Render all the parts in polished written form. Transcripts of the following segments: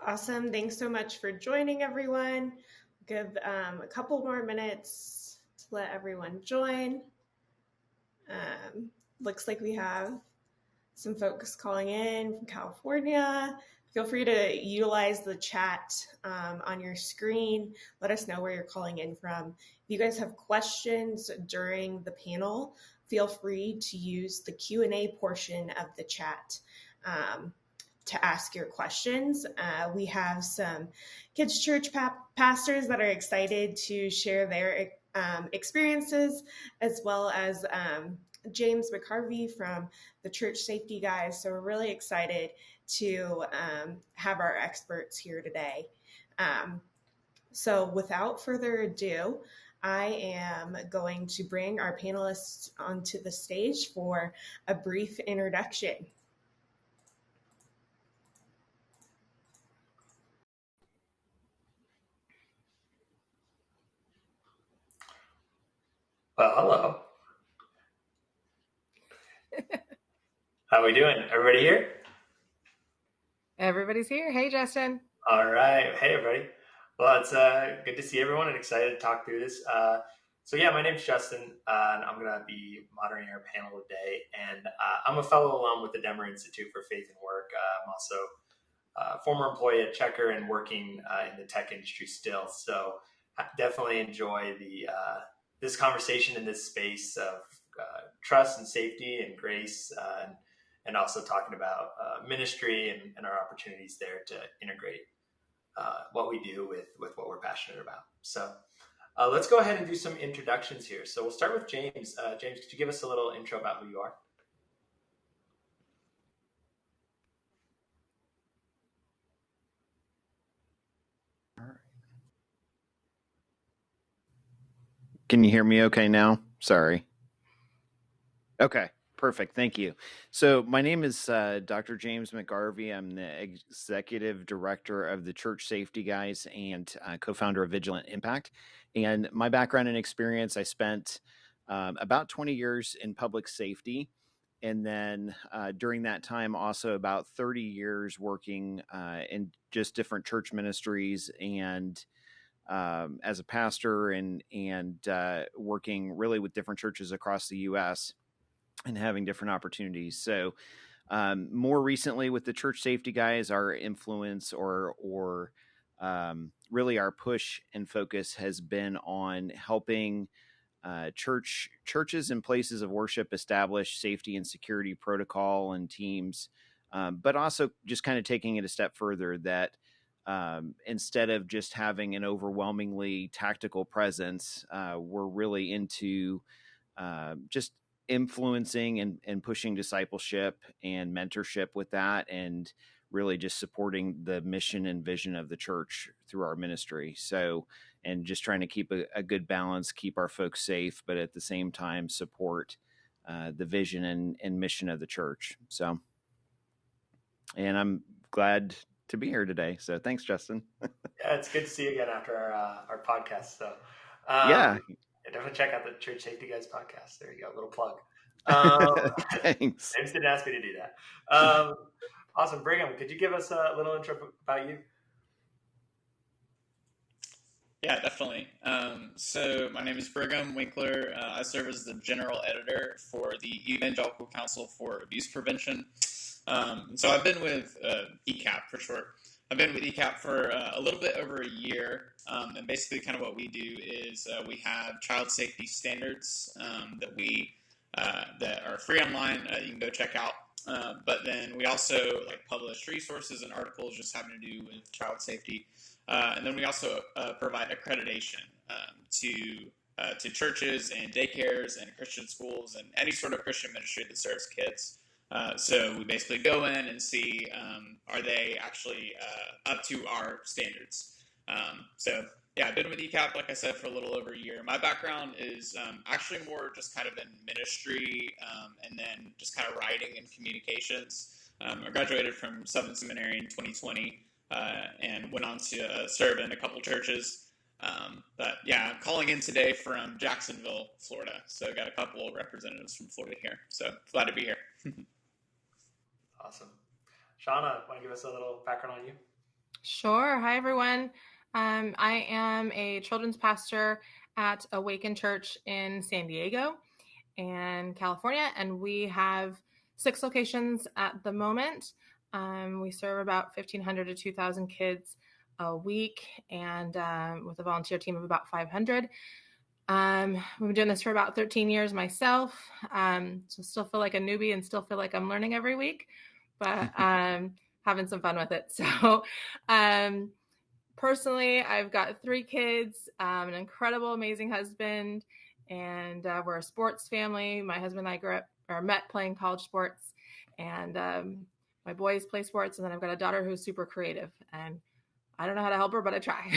Awesome. Thanks so much for joining, everyone. Give a couple more minutes to let everyone join. Looks like we have some folks calling in from California. Feel free to utilize the chat on your screen. Let us know where you're calling in from. If you guys have questions during the panel, feel free to use the Q&A portion of the chat to ask your questions. We have some kids church pastors that are excited to share their experiences, as well as James McGarvey from the Church Safety Guys. So we're really excited to have our experts here today. So without further ado, I am going to bring our panelists onto the stage for a brief introduction. Well, hello. How we doing? Everybody here? Everybody's here. Hey, Justin. All right. Hey, everybody. Well, it's good to see everyone and excited to talk through this. My name's Justin, and I'm going to be moderating our panel today. And I'm a fellow alum with the Denver Institute for Faith and Work. I'm also a former employee at Checkr and working in the tech industry still. So I definitely enjoy this conversation in this space of trust and safety and grace, and also talking about ministry and our opportunities there to integrate what we do with what we're passionate about. So let's go ahead and do some introductions here. So we'll start with James. James, could you give us a little intro about who you are? Can you hear me okay now? Sorry. Okay, perfect. Thank you. So my name is Dr. James McGarvey. I'm the Executive Director of the Church Safety Guys and co-founder of Vigilant Impact. And my background and experience, I spent about 20 years in public safety. And then during that time, also about 30 years working in just different church ministries and as a pastor and working really with different churches across the U.S. and having different opportunities. So more recently with the Church Safety Guys, our influence or really our push and focus has been on helping churches and places of worship establish safety and security protocol and teams, but also just kind of taking it a step further that instead of just having an overwhelmingly tactical presence, we're really into just influencing and pushing discipleship and mentorship with that, and really just supporting the mission and vision of the church through our ministry. So, and just trying to keep a good balance, keep our folks safe, but at the same time support the vision and mission of the church. So, and I'm glad to be here today. So thanks, Justin. Yeah, it's good to see you again after our podcast. So yeah, definitely check out the Church Safety Guys podcast. There you go, little plug. Thanks. James didn't ask me to do that. Awesome. Briggham, could you give us a little intro about you? Yeah, definitely. So my name is Briggham Winkler. I serve as the general editor for the Evangelical Council for Abuse Prevention. So I've been with ECAP for short. I've been with ECAP for a little bit over a year, and basically kind of what we do is we have child safety standards that are free online. You can go check out. But then we also publish resources and articles just having to do with child safety. And then we also provide accreditation to churches and daycares and Christian schools and any sort of Christian ministry that serves kids. So we basically go in and see, are they actually up to our standards? I've been with ECAP, like I said, for a little over a year. My background is actually more just kind of in ministry and then just kind of writing and communications. I graduated from Southern Seminary in 2020 and went on to serve in a couple churches. I'm calling in today from Jacksonville, Florida. So I got a couple of representatives from Florida here. So glad to be here. Awesome. Shaunna, want to give us a little background on you? Sure. Hi, everyone. I am a children's pastor at Awaken Church in San Diego and California, and we have 6 locations at the moment. We serve about 1,500 to 2,000 kids a week, and with a volunteer team of about 500. We've been doing this for about 13 years myself, so still feel like a newbie and still feel like I'm learning every week, but having some fun with it. So personally, I've got 3 kids, an incredible, amazing husband, and we're a sports family. My husband and I met playing college sports, and my boys play sports, and then I've got a daughter who's super creative, and I don't know how to help her, but I try.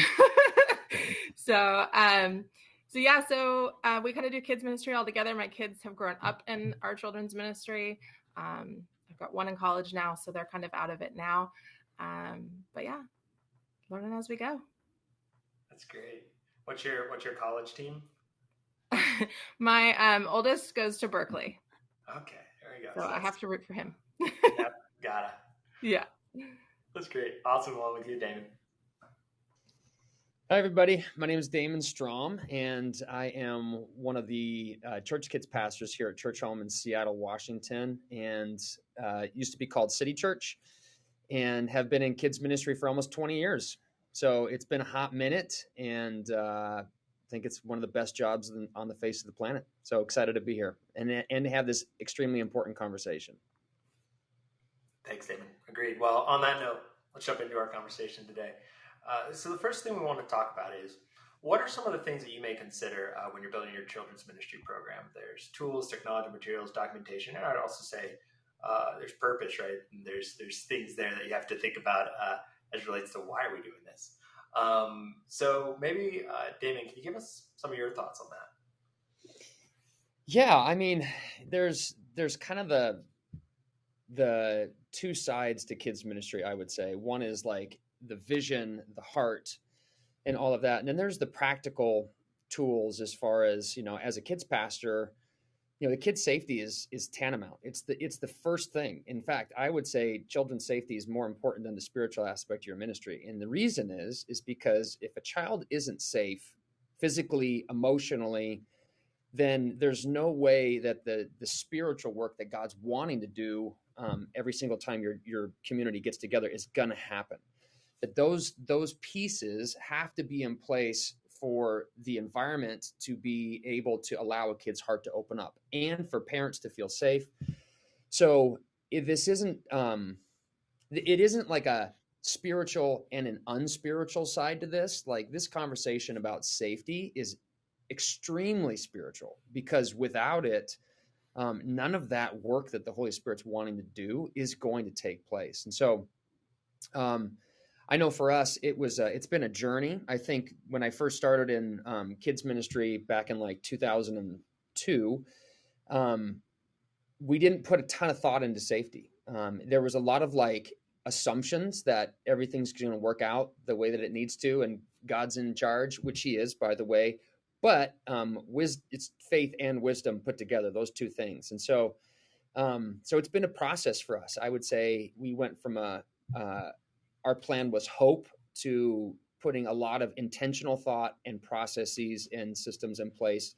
So we kind of do kids ministry all together. My kids have grown up in our children's ministry. I've got one in college now, so they're kind of out of it now. But yeah, learning as we go. That's great. What's your college team? My oldest goes to Berkeley. Okay, there we go. So I have to root for him. Yep, gotta. Yeah. That's great. Awesome one with you, Damon. Hi, everybody. My name is Damon Strom, and I am one of the ChurchKids pastors here at Churchome in Seattle, Washington, and used to be called City Church, and have been in kids ministry for almost 20 years. So it's been a hot minute, and I think it's one of the best jobs on the face of the planet. So excited to be here and to have this extremely important conversation. Thanks, Damon. Agreed. Well, on that note, let's jump into our conversation today. So the first thing we want to talk about is, what are some of the things that you may consider when you're building your children's ministry program? There's tools, technology, materials, documentation, and I'd also say there's purpose, right? And there's things there that you have to think about as relates to why are we doing this. So maybe, Damon, can you give us some of your thoughts on that? Yeah, I mean, there's kind of the 2 sides to kids ministry, I would say. One is like the vision, the heart, and all of that. And then there's the practical tools as far as, as a kids pastor, the kids safety is tantamount. It's the first thing. In fact, I would say children's safety is more important than the spiritual aspect of your ministry. And the reason is because if a child isn't safe physically, emotionally, then there's no way that the spiritual work that God's wanting to do every single time your community gets together is going to happen. That those pieces have to be in place for the environment to be able to allow a kid's heart to open up and for parents to feel safe. So this isn't it isn't like a spiritual and an unspiritual side to this. Like, this conversation about safety is extremely spiritual, because without it, none of that work that the Holy Spirit's wanting to do is going to take place. And so I know for us, it's been a journey. I think when I first started in kids ministry back in like 2002, we didn't put a ton of thought into safety. There was a lot of like assumptions that everything's going to work out the way that it needs to, and God's in charge, which He is, by the way. But it's faith and wisdom put together, those 2 things. And so it's been a process for us. I would say we went from our plan was hope to putting a lot of intentional thought and processes and systems in place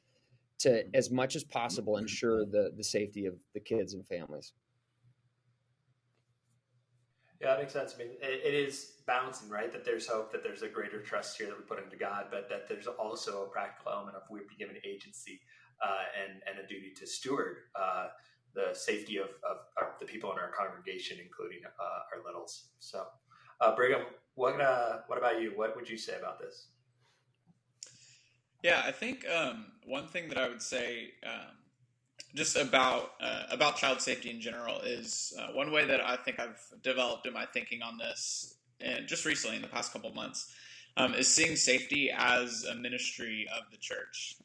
to, as much as possible, ensure the safety of the kids and families. Yeah, that makes sense. I mean, it is balancing, right? That there's hope, that there's a greater trust here that we put into God, but that there's also a practical element of we've been given agency and a duty to steward the safety of the people in our congregation, including our littles. So, Briggham, what about you? What would you say about this? Yeah, I think one thing that I would say just about child safety in general is one way that I think I've developed in my thinking on this, and just recently in the past couple of months, is seeing safety as a ministry of the church.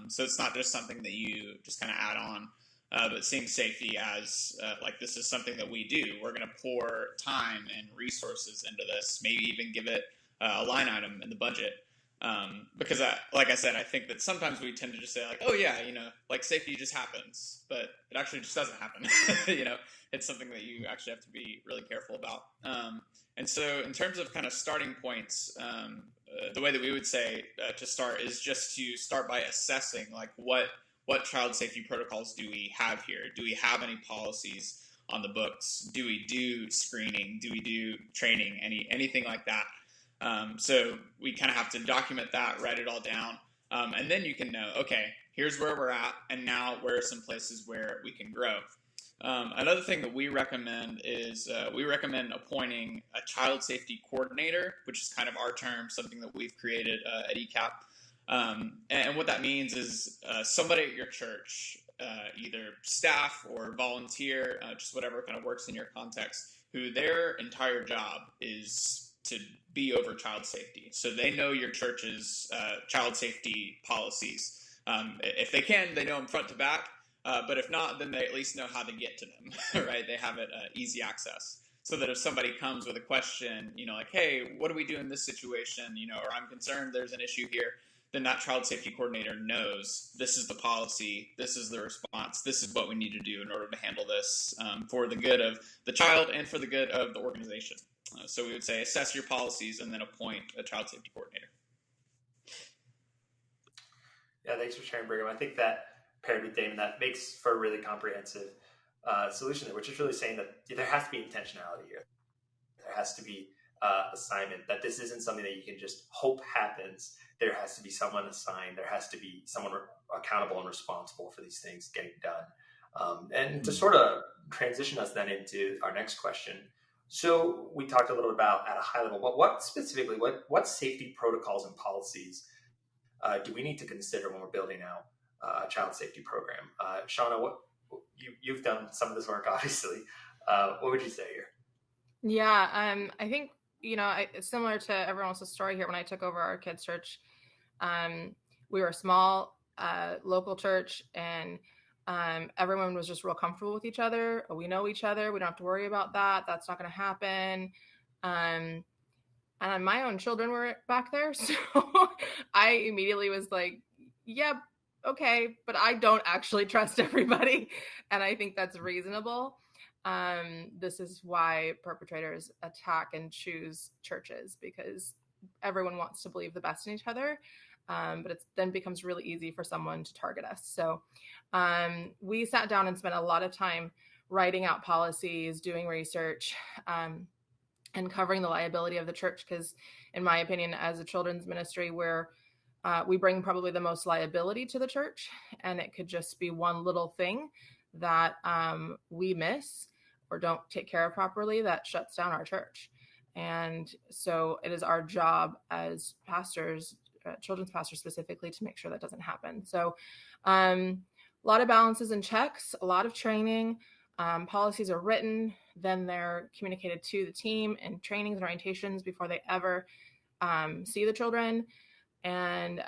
So it's not just something that you just kind of add on, but seeing safety as like this is something that we do. We're going to pour time and resources into this, maybe even give it a line item in the budget. Because like I said, I think that sometimes we tend to just say like, oh yeah, like safety just happens, but it actually just doesn't happen. It's something that you actually have to be really careful about. And so in terms of kind of starting points, the way that we would say to start is just to start by assessing like what child safety protocols do we have here? Do we have any policies on the books? Do we do screening? Do we do training? Anything like that? So we kind of have to document that, write it all down, and then you can know, okay, here's where we're at, and now where are some places where we can grow. Another thing that we recommend is we recommend appointing a child safety coordinator, which is kind of our term, something that we've created at ECAP. And what that means is somebody at your church, either staff or volunteer, just whatever kind of works in your context, who their entire job is to be over child safety. So they know your church's child safety policies. If they can, they know them front to back. But if not, then they at least know how to get to them, right? They have it easy access. So that if somebody comes with a question, like, hey, what do we do in this situation? Or I'm concerned there's an issue here, then that child safety coordinator knows this is the policy, this is the response, this is what we need to do in order to handle this for the good of the child and for the good of the organization. So we would say assess your policies and then appoint a child safety coordinator. Yeah, thanks for sharing, Briggham. I think that paired with Damon, that makes for a really comprehensive solution there, which is really saying that there has to be intentionality here. There has to be assignment, that this isn't something that you can just hope happens. There has to be someone assigned. There has to be someone accountable and responsible for these things getting done. And to sort of transition us then into our next question. So we talked a little about at a high level, but what specifically, what safety protocols and policies do we need to consider when we're building out a child safety program? Shaunna, what you've done some of this work, obviously. What would you say here? Yeah, I think, similar to everyone else's story here, when I took over our kids' church, we were a small local church, and everyone was just real comfortable with each other. We know each other. We don't have to worry about that. That's not going to happen. And my own children were back there. So I immediately was like, yeah, okay, but I don't actually trust everybody. And I think that's reasonable. This is why perpetrators attack and choose churches, because everyone wants to believe the best in each other. But it then becomes really easy for someone to target us. So we sat down and spent a lot of time writing out policies, doing research, and covering the liability of the church. Because in my opinion, as a children's ministry, we bring probably the most liability to the church, and it could just be one little thing that we miss or don't take care of properly that shuts down our church. And so it is our job as pastors, children's pastors specifically, to make sure that doesn't happen. So a lot of balances and checks, a lot of training. Policies are written, then they're communicated to the team in trainings and orientations before they ever see the children. And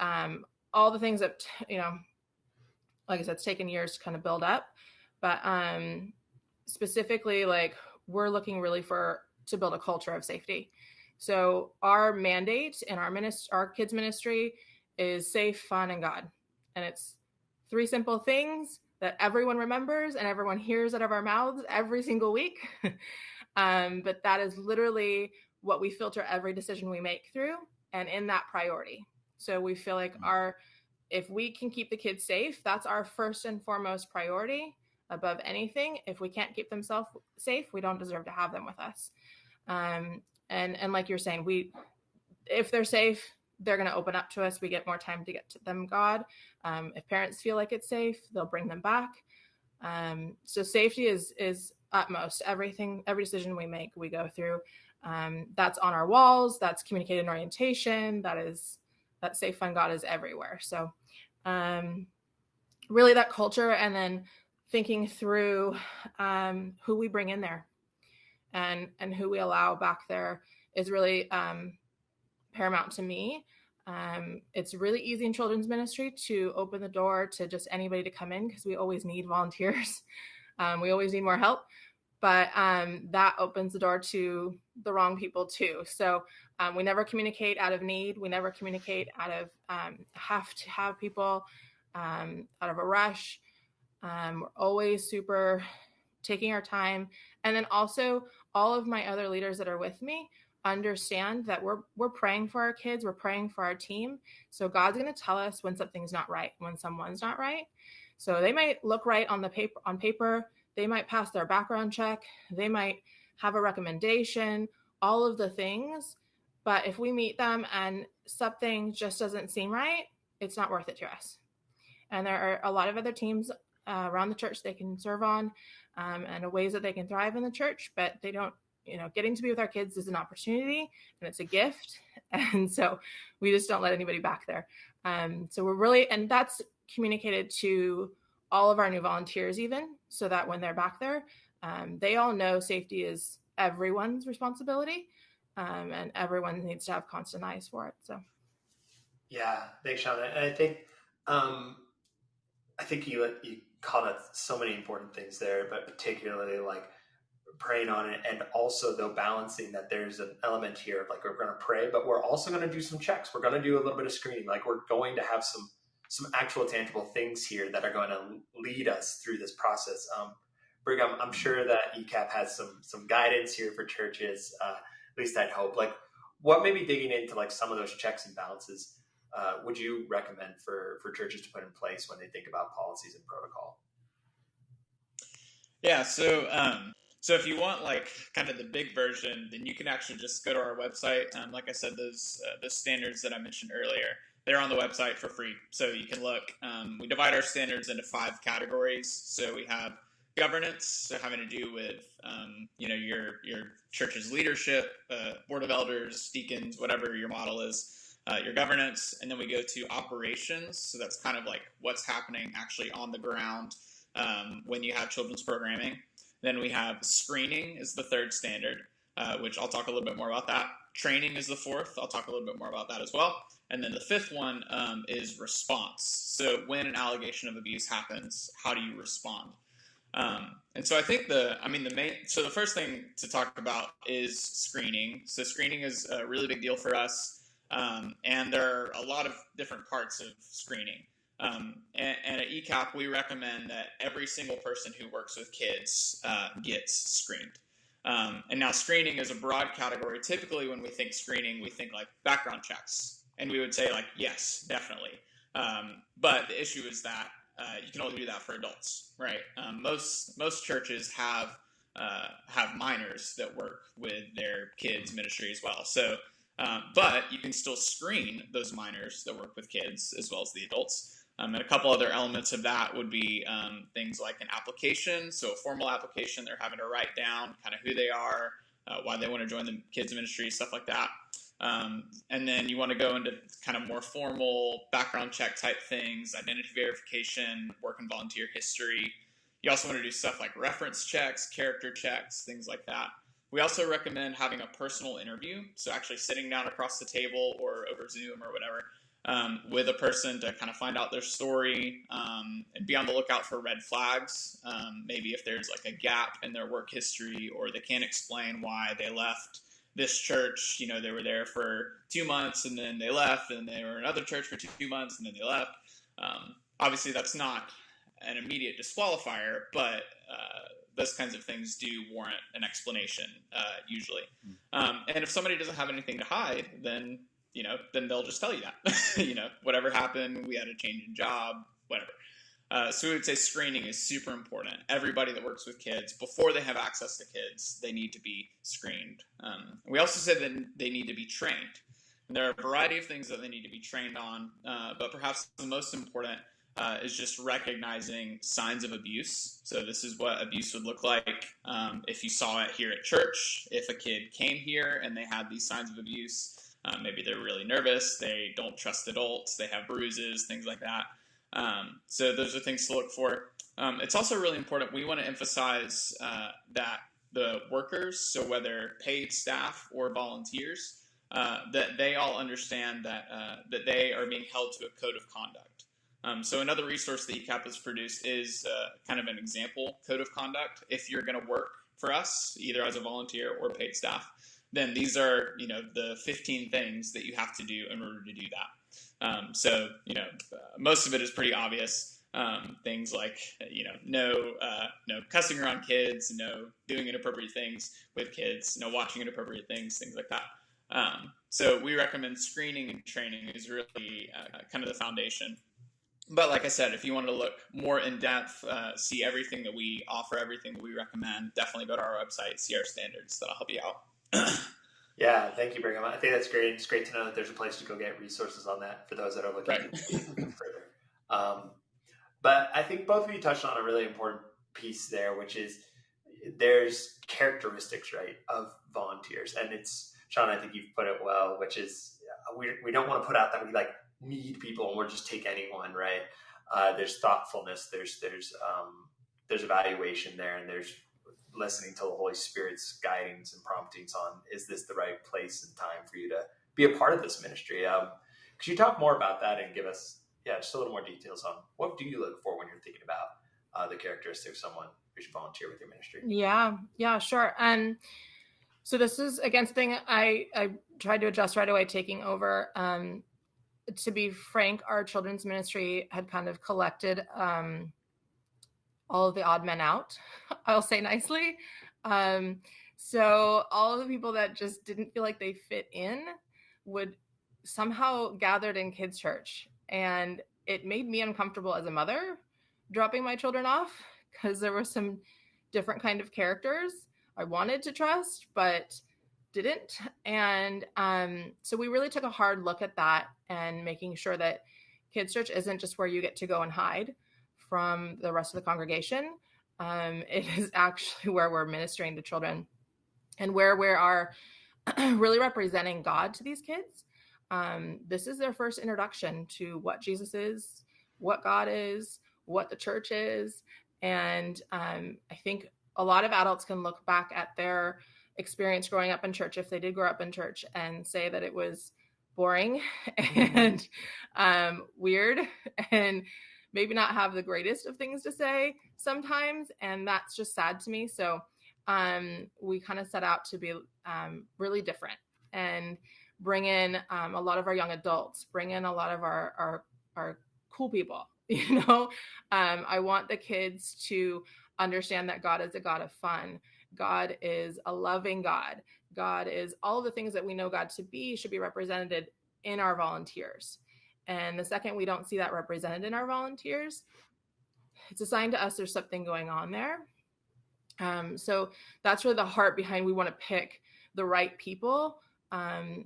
all the things that, like I said, it's taken years to kind of build up. But specifically, like, we're looking really to build a culture of safety. So our mandate in our kids ministry is safe, fun, and God. And it's 3 simple things that everyone remembers and everyone hears out of our mouths every single week. But that is literally what we filter every decision we make through, and in that priority. So we feel like if we can keep the kids safe, that's our first and foremost priority above anything. If we can't keep them safe, we don't deserve to have them with us. And like you're saying, if they're safe, they're going to open up to us. We get more time to get to them, God. If parents feel like it's safe, they'll bring them back. So safety is utmost. Every decision we make, we go through. That's on our walls. That's communicated in orientation. That safe, fun God is everywhere. So really that culture, and then thinking through who we bring in there and who we allow back there is really paramount to me. It's really easy in children's ministry to open the door to just anybody to come in, because we always need volunteers. We always need more help. but that opens the door to the wrong people too. So we never communicate out of need. We never communicate out of have to have people out of a rush. We're always super taking our time. And then also all of my other leaders that are with me understand that we're praying for our kids. We're praying for our team. So God's going to tell us when something's not right, when someone's not right. So they might look right on paper. They might pass their background check. They might have a recommendation, all of the things. But if we meet them and something just doesn't seem right, it's not worth it to us. And there are a lot of other teams around the church they can serve on and ways that they can thrive in the church, but they don't, getting to be with our kids is an opportunity and it's a gift. And so we just don't let anybody back there. So we're really, and that's communicated to all of our new volunteers even, so that when they're back there, they all know safety is everyone's responsibility, and everyone needs to have constant eyes for it. So, yeah, thanks, Shaunna. And I think you called out so many important things there, but particularly like praying on it, and also though balancing that there's an element here of like we're going to pray, but we're also going to do some checks. We're going to do a little bit of screening. Like we're going to have some actual tangible things here that are going to lead us through this process. Briggham, I'm sure that ECAP has some guidance here for churches. At least I'd hope. Like, what maybe digging into like some of those checks and balances would you recommend for churches to put in place when they think about policies and protocol? Yeah, so if you want like kind of the big version, then you can actually just go to our website. Like I said, those standards that I mentioned earlier, they're on the website for free, so you can look. We divide our standards into 5 categories. So we have governance, so having to do with your church's leadership, board of elders, deacons, whatever your model is. Your governance, and then we go to operations. So that's kind of like what's happening actually on the ground when you have children's programming. Then we have screening is the 3rd standard, which I'll talk a little bit more about that. Training is the 4th. I'll talk a little bit more about that as well. And then the 5th one is response. So when an allegation of abuse happens, how do you respond? And so I think the first thing to talk about is screening. So screening is a really big deal for us. And there are a lot of different parts of screening. And at ECAP, we recommend that every single person who works with kids gets screened. And now screening is a broad category. Typically, when we think screening, we think like background checks. And we would say like, yes, definitely. But the issue is that you can only do that for adults, right? Most churches have minors that work with their kids' ministry as well. So, but you can still screen those minors that work with kids as well as the adults. And a couple other elements of that would be things like an application. So a formal application, they're having to write down kind of who they are, why they want to join the kids ministry, stuff like that. And then you want to go into kind of more formal background check type things, identity verification, work and volunteer history. You also want to do stuff like reference checks, character checks, things like that. We also recommend having a personal interview, so actually sitting down across the table or over Zoom or whatever with a person to kind of find out their story and be on the lookout for red flags. Maybe if there's like a gap in their work history or they can't explain why they left this church, they were there for 2 months and then they left, and they were in another church for 2 months and then they left. Obviously, that's not an immediate disqualifier, but those kinds of things do warrant an explanation usually. And if somebody doesn't have anything to hide, then they'll just tell you that. Whatever happened, we had a change in job, whatever. So we would say screening is super important. Everybody that works with kids, before they have access to kids, they need to be screened. We also said that they need to be trained. And there are a variety of things that they need to be trained on, but perhaps the most important is just recognizing signs of abuse. So this is what abuse would look like if you saw it here at church. If a kid came here and they had these signs of abuse, maybe they're really nervous, they don't trust adults, they have bruises, things like that. So those are things to look for. It's also really important. We want to emphasize that the workers, so whether paid staff or volunteers, that they all understand that they are being held to a code of conduct. So another resource that ECAP has produced is kind of an example code of conduct. If you're going to work for us, either as a volunteer or paid staff, then these are, the 15 things that you have to do in order to do that. So, most of it is pretty obvious. Things like, no cussing around kids, no doing inappropriate things with kids, no watching inappropriate things like that. So we recommend screening and training is really kind of the foundation. But like I said, if you want to look more in depth, see everything that we offer, everything that we recommend, definitely go to our website, see our standards. That'll help you out. Yeah, thank you, Briggham. I think that's great. It's great to know that there's a place to go get resources on that for those that are looking to further. But I think both of you touched on a really important piece there, which is there's characteristics, right, of volunteers. And it's, Shaunna, I think you've put it well, which is we don't want to put out that we need people and we'll just take anyone, right? There's thoughtfulness, there's evaluation there, and there's listening to the Holy Spirit's guidings and promptings on, is this the right place and time for you to be a part of this ministry? Could you talk more about that and give us, just a little more details on what do you look for when you're thinking about the characteristics of someone who should volunteer with your ministry? Yeah, sure. So this is, again, something I tried to adjust right away taking over. To be frank, our children's ministry had kind of collected all of the odd men out, I'll say nicely. So all of the people that just didn't feel like they fit in would somehow gathered in kids' church. And it made me uncomfortable as a mother dropping my children off because there were some different kind of characters I wanted to trust, but didn't. And so we really took a hard look at that and making sure that kids' church isn't just where you get to go and hide from the rest of the congregation. It is actually where we're ministering to children and where we are really representing God to these kids. This is their first introduction to what Jesus is, what God is, what the church is. And I think a lot of adults can look back at their experience growing up in church, if they did grow up in church, and say that it was boring and weird and maybe not have the greatest of things to say sometimes. And that's just sad to me. So we kind of set out to be really different and bring in a lot of our young adults, bring in a lot of our cool people. I want the kids to understand that God is a God of fun. God is a loving God. God is all of the things that we know God to be should be represented in our volunteers. And the second we don't see that represented in our volunteers, it's a sign to us there's something going on there. So that's really the heart behind we want to pick the right people. We're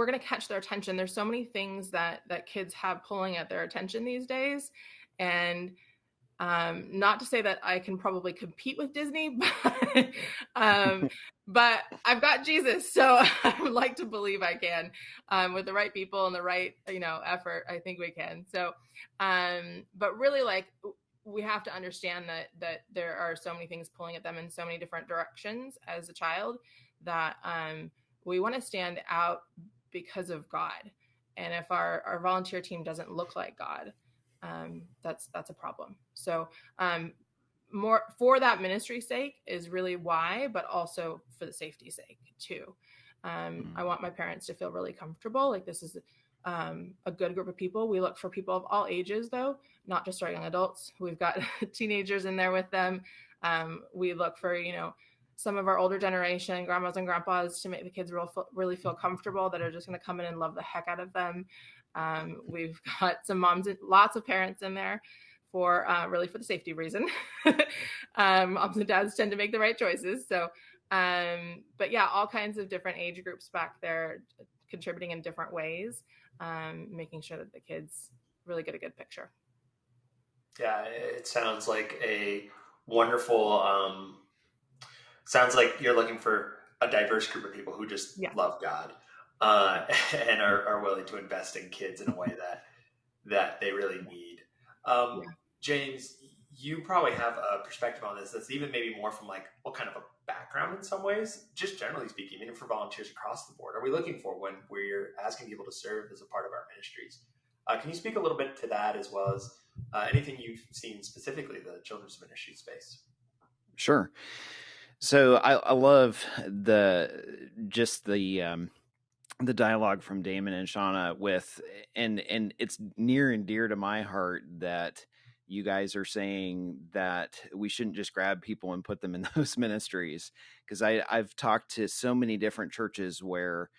going to catch their attention. There's so many things that kids have pulling at their attention these days. And not to say that I can probably compete with Disney, but I've got Jesus. So I would like to believe I can, with the right people and the right, effort. I think we can. So, but really we have to understand that there are so many things pulling at them in so many different directions as a child that, we want to stand out because of God. And if our volunteer team doesn't look like God, that's a problem. So more for that ministry's sake is really why, but also for the safety sake too. I want my parents to feel really comfortable. Like this is a good group of people. We look for people of all ages though, not just our young adults. We've got teenagers in there with them. We look for, some of our older generation, grandmas and grandpas, to make the kids really feel comfortable, that are just going to come in and love the heck out of them. We've got some moms and lots of parents in there for really for the safety reason. Moms and dads tend to make the right choices. So, but yeah, all kinds of different age groups back there contributing in different ways, making sure that the kids really get a good picture. Yeah, it sounds like a wonderful, sounds like you're looking for a diverse group of people who just love God and are willing to invest in kids in a way that they really need. James, you probably have a perspective on this that's even maybe more from what kind of a background in some ways, just generally speaking, even for volunteers across the board, are we looking for when we're asking people to serve as a part of our ministries? Can you speak a little bit to that, as well as anything you've seen specifically the children's ministry space? Sure. So I love the dialogue from Damon and Shaunna with, and it's near and dear to my heart that you guys are saying that we shouldn't just grab people and put them in those ministries, because I've talked to so many different churches where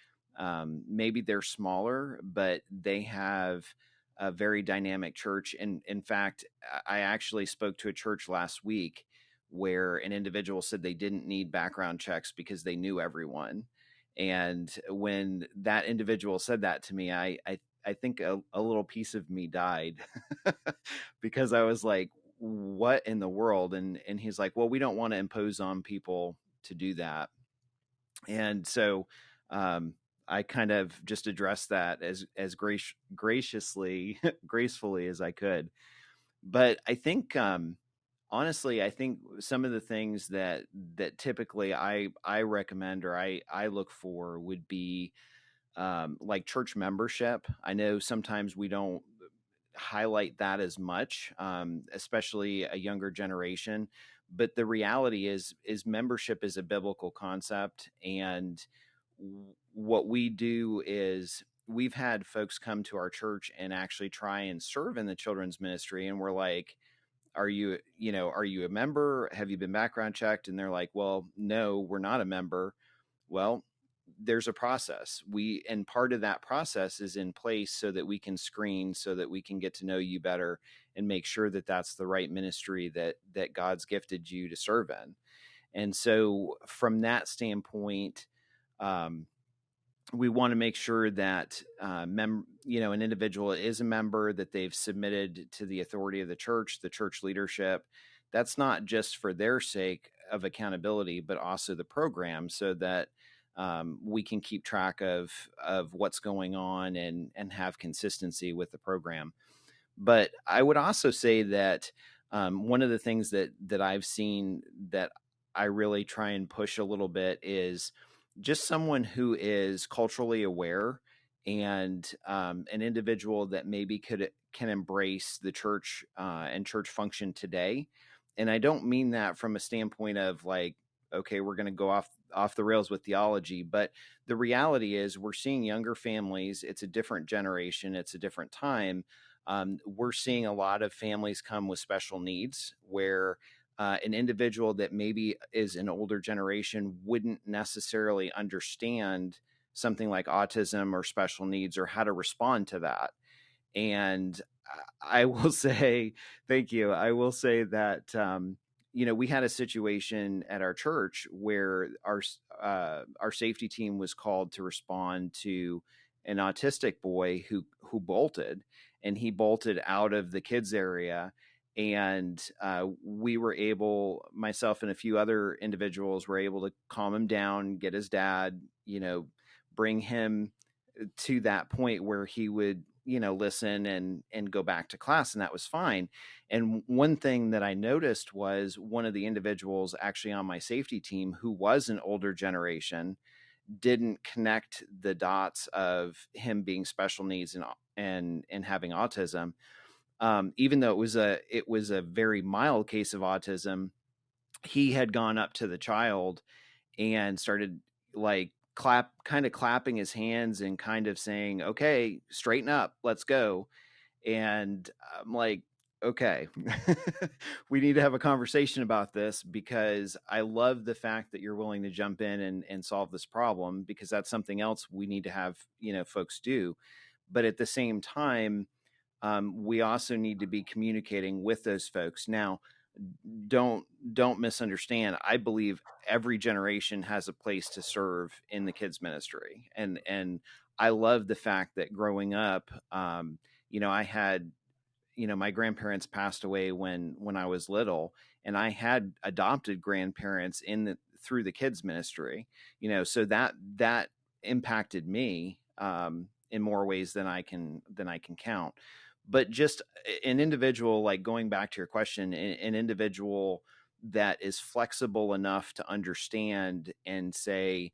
maybe they're smaller, but they have a very dynamic church. And in fact, I actually spoke to a church last week where an individual said they didn't need background checks because they knew everyone. And when that individual said that to me, I think a little piece of me died because I was like, what in the world? And he's like, well, we don't want to impose on people to do that. And so I kind of just addressed that as graciously, gracefully as I could. But I think, honestly, I think some of the things that typically I recommend or I look for would be like church membership. I know sometimes we don't highlight that as much, especially a younger generation. But the reality is membership is a biblical concept, and what we do is we've had folks come to our church and actually try and serve in the children's ministry, and we're like, are you a member? Have you been background checked? And they're like, well, no, we're not a member. Well, there's a process. And part of that process is in place so that we can screen, so that we can get to know you better and make sure that that's the right ministry that God's gifted you to serve in. And so from that standpoint, we want to make sure that an individual is a member, that they've submitted to the authority of the church leadership. That's not just for their sake of accountability, but also the program, so that we can keep track of what's going on and have consistency with the program. But I would also say that one of the things that I've seen that I really try and push a little bit is just someone who is culturally aware and an individual that maybe can embrace the church and church function today. And I don't mean that from a standpoint of like, okay, we're going to go off the rails with theology, but the reality is we're seeing younger families. It's a different generation. It's a different time. We're seeing a lot of families come with special needs where an individual that maybe is an older generation wouldn't necessarily understand something like autism or special needs or how to respond to that. And I will say, thank you. I will say that, we had a situation at our church where our safety team was called to respond to an autistic boy who bolted, and he bolted out of the kids area. And we were able, myself and a few other individuals were able to calm him down, get his dad, bring him to that point where he would, listen and go back to class. And that was fine. And one thing that I noticed was one of the individuals actually on my safety team, who was an older generation, didn't connect the dots of him being special needs and having autism. Even though it was a very mild case of autism, he had gone up to the child and started like clapping his hands and kind of saying, okay, straighten up, let's go. And I'm like, okay, we need to have a conversation about this, because I love the fact that you're willing to jump in and solve this problem, because that's something else we need to have, folks do. But at the same time, we also need to be communicating with those folks. Now, don't misunderstand. I believe every generation has a place to serve in the kids ministry. And I love the fact that growing up, I had, my grandparents passed away when I was little, and I had adopted grandparents through the kids ministry, so that impacted me in more ways than I can count. But just an individual, like going back to your question, an individual that is flexible enough to understand and say,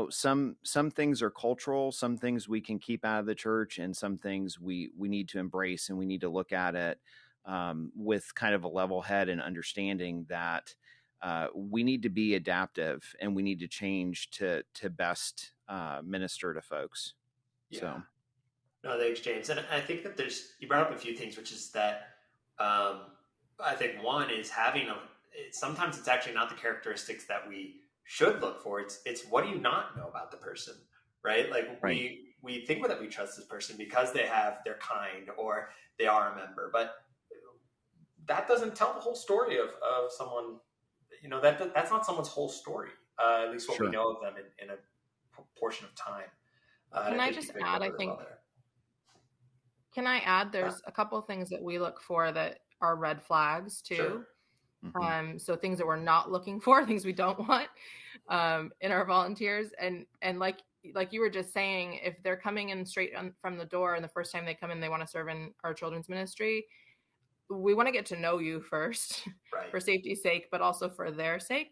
some things are cultural, some things we can keep out of the church, and some things we need to embrace, and we need to look at it with kind of a level head and understanding that we need to be adaptive and we need to change to best minister to folks. Yeah. So. No, thanks, James. And I think that you brought up a few things, which is that I think one is sometimes it's actually not the characteristics that we should look for. It's what do you not know about the person, right? Like right. we think that we trust this person because they're kind or they are a member, but that doesn't tell the whole story of someone. That's not someone's whole story. At least what we know of them in a portion of time. Can I just add? I think. Can I add? There's a couple of things that we look for that are red flags too. Sure. Mm-hmm. So things that we're not looking for, things we don't want in our volunteers, and like you were just saying, if they're coming in straight from the door and the first time they come in, they want to serve in our children's ministry, we want to get to know you first, right, for safety's sake, but also for their sake.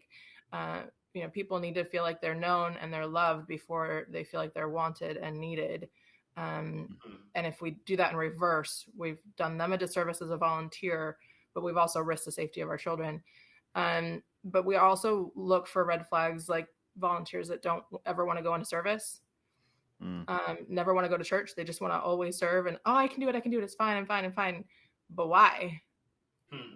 People need to feel like they're known and they're loved before they feel like they're wanted and needed. And if we do that in reverse, we've done them a disservice as a volunteer, but we've also risked the safety of our children. But we also look for red flags, like volunteers that don't ever want to go into service, never want to go to church. They just want to always serve and, I can do it. It's fine. I'm fine. But why?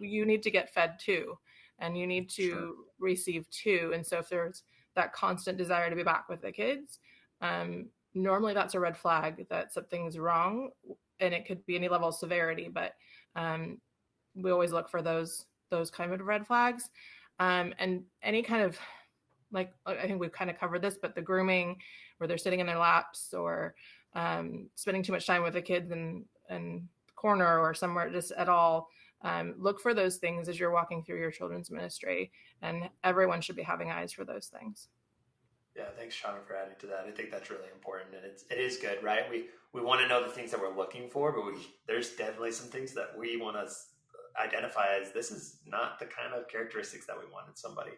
You need to get fed too, and you need to receive too. And so if there's that constant desire to be back with the kids, normally that's a red flag that something's wrong, and it could be any level of severity, but we always look for those kind of red flags. And any kind of, like, I think we've kind of covered this, but the grooming where they're sitting in their laps or spending too much time with the kids in the corner or somewhere just at all, look for those things as you're walking through your children's ministry, and everyone should be having eyes for those things. Yeah, thanks, Shaunna, for adding to that. I think that's really important, and it is good, right? We want to know the things that we're looking for, but there's definitely some things that we want to identify as this is not the kind of characteristics that we want in somebody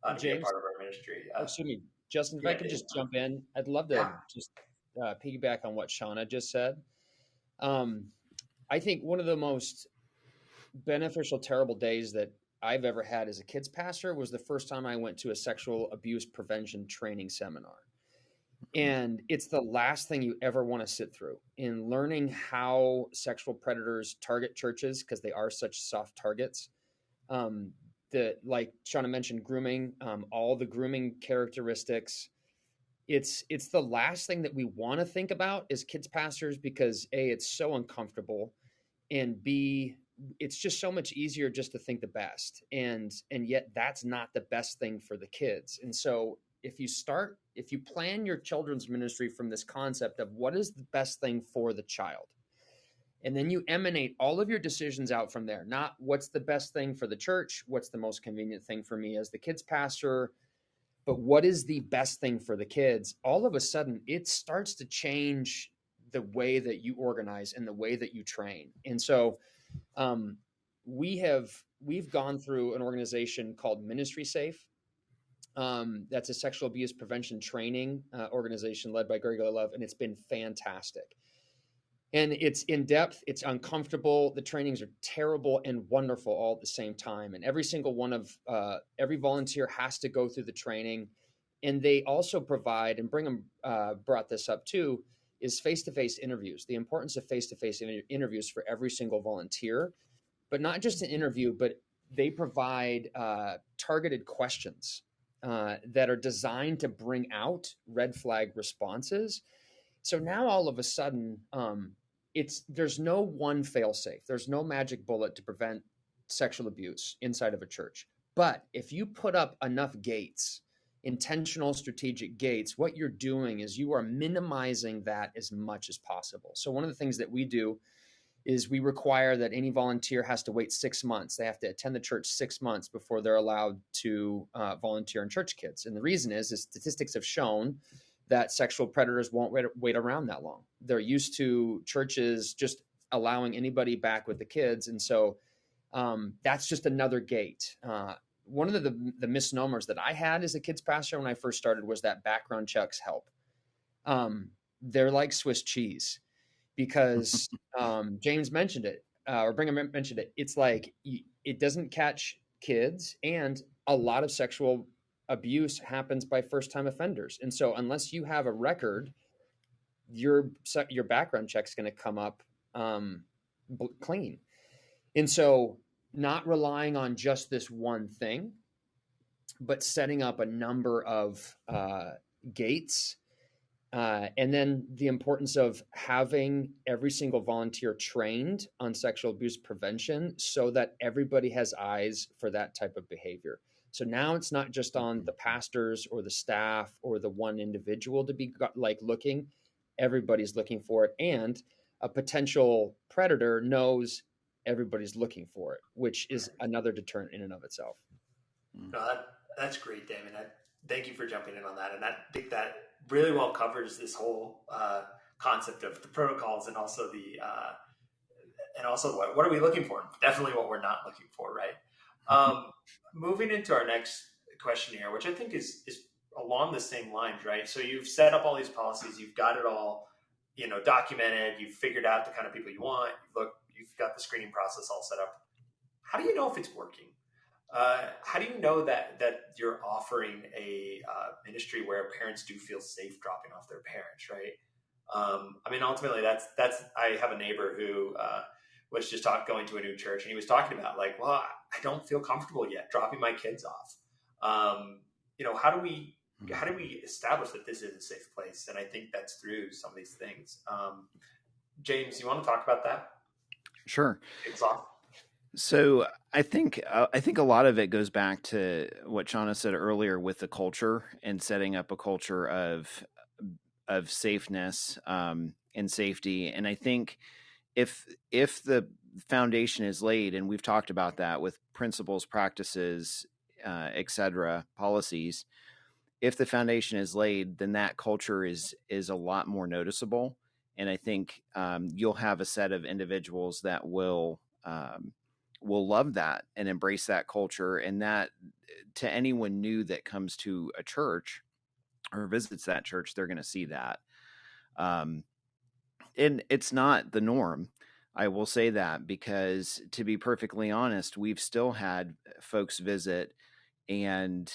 to be a part of our ministry. Excuse me, Justin, if I could just jump in, I'd love to just piggyback on what Shaunna just said. I think one of the most beneficial, terrible days that I've ever had as a kids pastor was the first time I went to a sexual abuse prevention training seminar. And it's the last thing you ever want to sit through in learning how sexual predators target churches, because they are such soft targets. Like Shaunna mentioned, grooming, all the grooming characteristics. It's the last thing that we want to think about as kids pastors, because A, it's so uncomfortable, and B, it's just so much easier just to think the best. And yet that's not the best thing for the kids. And so if you plan your children's ministry from this concept of what is the best thing for the child, and then you emanate all of your decisions out from there, not what's the best thing for the church, what's the most convenient thing for me as the kids pastor, but what is the best thing for the kids, all of a sudden it starts to change the way that you organize and the way that you train. And so we've gone through an organization called Ministry Safe. That's a sexual abuse prevention training organization led by Greg Love, and it's been fantastic. And it's in depth, it's uncomfortable. The trainings are terrible and wonderful all at the same time. And every single one of every volunteer has to go through the training. And they also provide, and Briggham brought this up too, is face-to-face interviews, the importance of face-to-face interviews for every single volunteer, but not just an interview, but they provide targeted questions that are designed to bring out red flag responses. So now all of a sudden, there's no one fail-safe. There's no magic bullet to prevent sexual abuse inside of a church. But if you put up enough gates, intentional strategic gates, what you're doing is you are minimizing that as much as possible. So one of the things that we do is we require that any volunteer has to wait 6 months. They have to attend the church 6 months before they're allowed to volunteer in ChurchKids. And the reason is statistics have shown that sexual predators won't wait around that long. They're used to churches just allowing anybody back with the kids. And so that's just another gate. one of the misnomers that I had as a kids pastor when I first started was that background checks help. They're like Swiss cheese, because James mentioned it, or Brigham mentioned it. It's like it doesn't catch kids, and a lot of sexual abuse happens by first-time offenders. And so unless you have a record, your background check's going to come up clean. And so not relying on just this one thing, but setting up a number of gates. And then the importance of having every single volunteer trained on sexual abuse prevention so that everybody has eyes for that type of behavior. So now it's not just on the pastors or the staff or the one individual to be like looking. Everybody's looking for it. And a potential predator knows everybody's looking for it, which is another deterrent in and of itself. No, that's great, Damon. Thank you for jumping in on that. And I think that really well covers this whole concept of the protocols, and also what are we looking for? Definitely what we're not looking for, right? Moving into our next question here, which I think is along the same lines, right? So you've set up all these policies, you've got it all, documented, you've figured out the kind of people you want, you've got the screening process all set up. How do you know if it's working? How do you know that you're offering a ministry where parents do feel safe dropping off their parents, right? Ultimately, that's. I have a neighbor who was just going to a new church, and he was talking about like, well, I don't feel comfortable yet dropping my kids off. How do we establish that this is a safe place? And I think that's through some of these things. James, you want to talk about that? Sure. It's off. So I think a lot of it goes back to what Shaunna said earlier with the culture and setting up a culture of safeness and safety. And I think if the foundation is laid, and we've talked about that with principles, practices, etc., policies, if the foundation is laid, then that culture is a lot more noticeable. And I think you'll have a set of individuals that will love that and embrace that culture. And that, to anyone new that comes to a church or visits that church, they're going to see that. And it's not the norm. I will say that, because to be perfectly honest, we've still had folks visit. And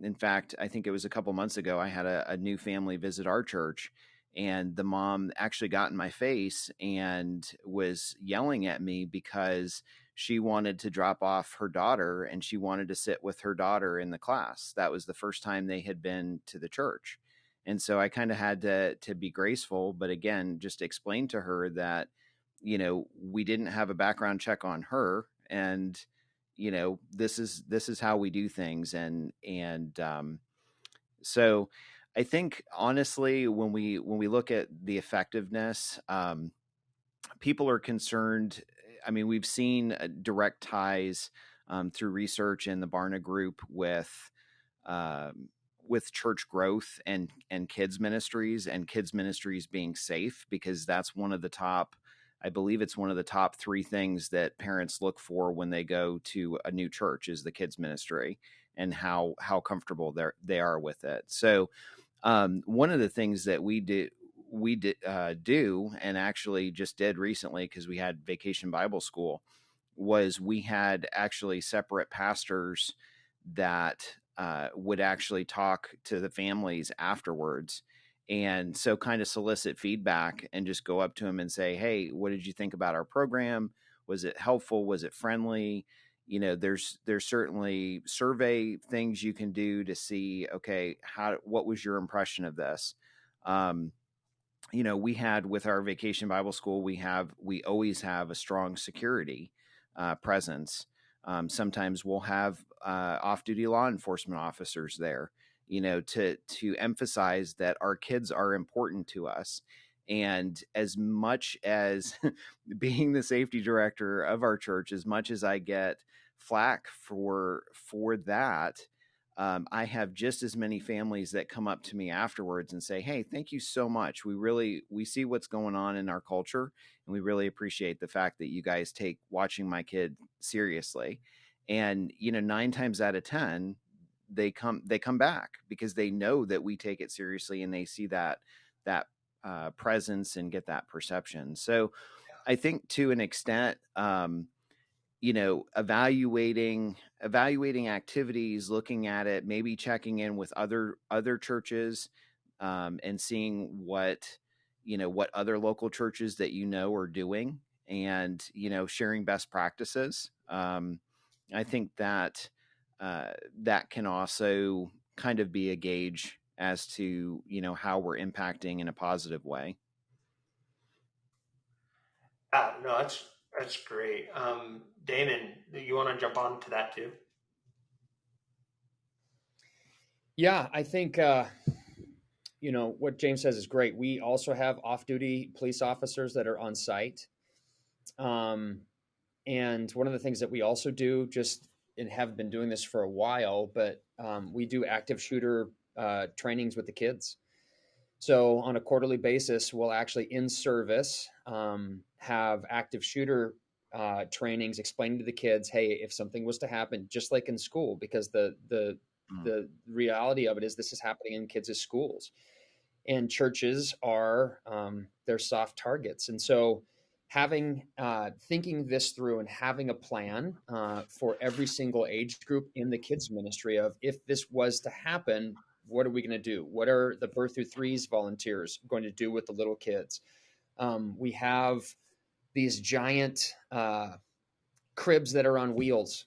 in fact, I think it was a couple months ago, I had a new family visit our church, and the mom actually got in my face and was yelling at me because she wanted to drop off her daughter, and she wanted to sit with her daughter in the class. That was the first time they had been to the church. And so I kind of had to be graceful, but again, just explain to her that, we didn't have a background check on her, and, this is how we do things. And so I think honestly, when we look at the effectiveness, people are concerned. I mean, we've seen direct ties through research in the Barna Group with church growth and kids ministries, and kids ministries being safe, because that's one of the top, I believe it's one of the top 3 things that parents look for when they go to a new church, is the kids ministry and how comfortable they are with it. So one of the things that we do and actually just did recently, because we had Vacation Bible School, was we had actually separate pastors that would actually talk to the families afterwards. And so kind of solicit feedback and just go up to them and say, hey, what did you think about our program? Was it helpful? Was it friendly? There's certainly survey things you can do to see, okay, what was your impression of this? We had with our Vacation Bible School, we always have a strong security presence. Sometimes we'll have off-duty law enforcement officers there, to emphasize that our kids are important to us. And as much as being the safety director of our church, as much as I get flack for that, I have just as many families that come up to me afterwards and say, hey, thank you so much. We see what's going on in our culture, and we really appreciate the fact that you guys take watching my kid seriously. And, 9 times out of 10, they come back because they know that we take it seriously, and they see that presence and get that perception. So I think to an extent, evaluating activities, looking at it, maybe checking in with other churches, and seeing what other local churches that are doing, and sharing best practices. I think that that can also kind of be a gauge as to how we're impacting in a positive way. No, that's great. Damon, you want to jump on to that too? Yeah, I think what James says is great. We also have off-duty police officers that are on site, and one of the things that we also do, and have been doing this for a while, but we do active shooter trainings with the kids. So on a quarterly basis, we'll actually in service have active shooter trainings explaining to the kids, hey, if something was to happen, just like in school, because the reality of it is this is happening in kids' schools, and churches are they're soft targets. And so thinking this through and having a plan for every single age group in the kids ministry of, if this was to happen, what are we going to do? What are the birth through threes volunteers going to do with the little kids? We have these giant cribs that are on wheels,